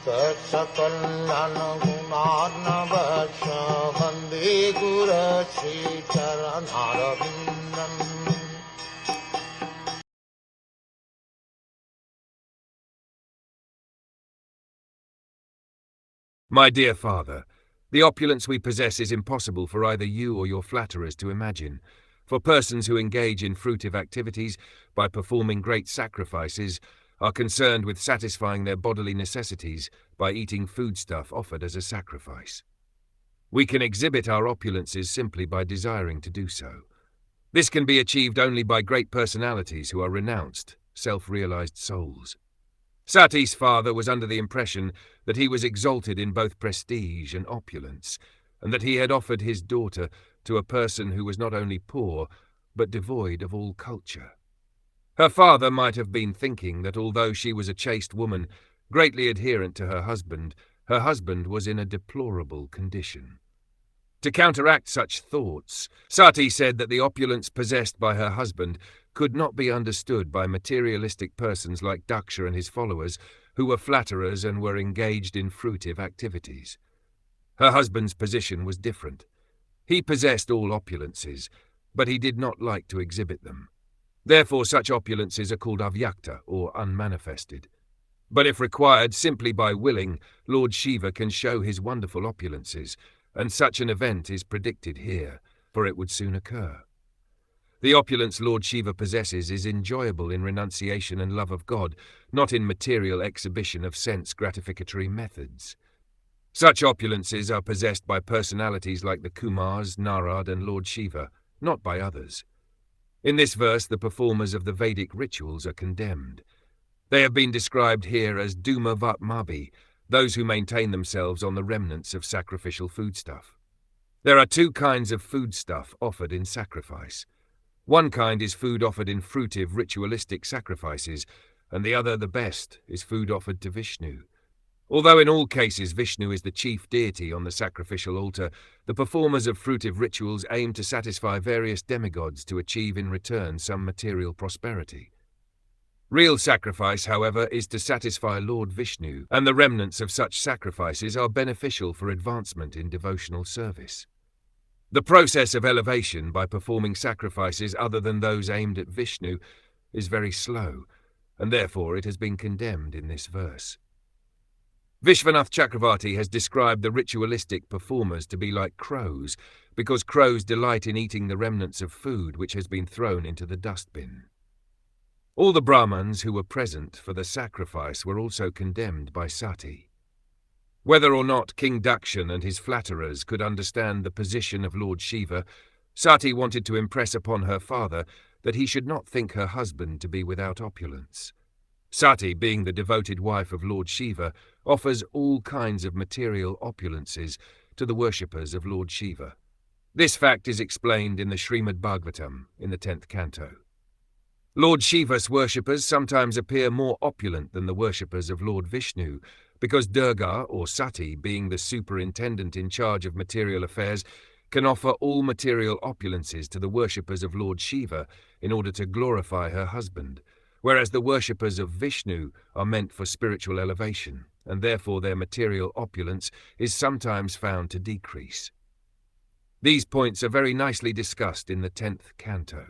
Saksakallan gunarnavasya Vande Guru Sri Charanarabindam. My dear father, the opulence we possess is impossible for either you or your flatterers to imagine. For persons who engage in fruitive activities by performing great sacrifices are concerned with satisfying their bodily necessities by eating foodstuff offered as a sacrifice. We can exhibit our opulences simply by desiring to do so. This can be achieved only by great personalities who are renounced, self-realized souls. Sati's father was under the impression that he was exalted in both prestige and opulence, and that he had offered his daughter to a person who was not only poor, but devoid of all culture. Her father might have been thinking that although she was a chaste woman, greatly adherent to her husband was in a deplorable condition. To counteract such thoughts, Sati said that the opulence possessed by her husband could not be understood by materialistic persons like Daksha and his followers, who were flatterers and were engaged in fruitive activities. Her husband's position was different. He possessed all opulences, but he did not like to exhibit them. Therefore such opulences are called avyakta, or unmanifested. But if required simply by willing, Lord Shiva can show his wonderful opulences, and such an event is predicted here, for it would soon occur. The opulence Lord Shiva possesses is enjoyable in renunciation and love of God, not in material exhibition of sense-gratificatory methods. Such opulences are possessed by personalities like the Kumars, Narad, and Lord Shiva, not by others. In this verse, the performers of the Vedic rituals are condemned. They have been described here as Dhumavatmabi, those who maintain themselves on the remnants of sacrificial foodstuff. There are two kinds of foodstuff offered in sacrifice. One kind is food offered in fruitive ritualistic sacrifices, and the other, the best, is food offered to Vishnu. Although in all cases Vishnu is the chief deity on the sacrificial altar, the performers of fruitive rituals aim to satisfy various demigods to achieve in return some material prosperity. Real sacrifice, however, is to satisfy Lord Vishnu, and the remnants of such sacrifices are beneficial for advancement in devotional service. The process of elevation by performing sacrifices other than those aimed at Vishnu is very slow, and therefore it has been condemned in this verse. Vishwanath Chakravarti has described the ritualistic performers to be like crows, because crows delight in eating the remnants of food which has been thrown into the dustbin. All the Brahmins who were present for the sacrifice were also condemned by Sati. Whether or not King Dakshan and his flatterers could understand the position of Lord Shiva, Sati wanted to impress upon her father that he should not think her husband to be without opulence. Sati, being the devoted wife of Lord Shiva, offers all kinds of material opulences to the worshippers of Lord Shiva. This fact is explained in the Srimad Bhagwatam in the 10th canto. Lord Shiva's worshippers sometimes appear more opulent than the worshippers of Lord Vishnu, because Durga, or Sati, being the superintendent in charge of material affairs, can offer all material opulences to the worshippers of Lord Shiva in order to glorify her husband, whereas the worshippers of Vishnu are meant for spiritual elevation, and therefore their material opulence is sometimes found to decrease. These points are very nicely discussed in the 10th canto.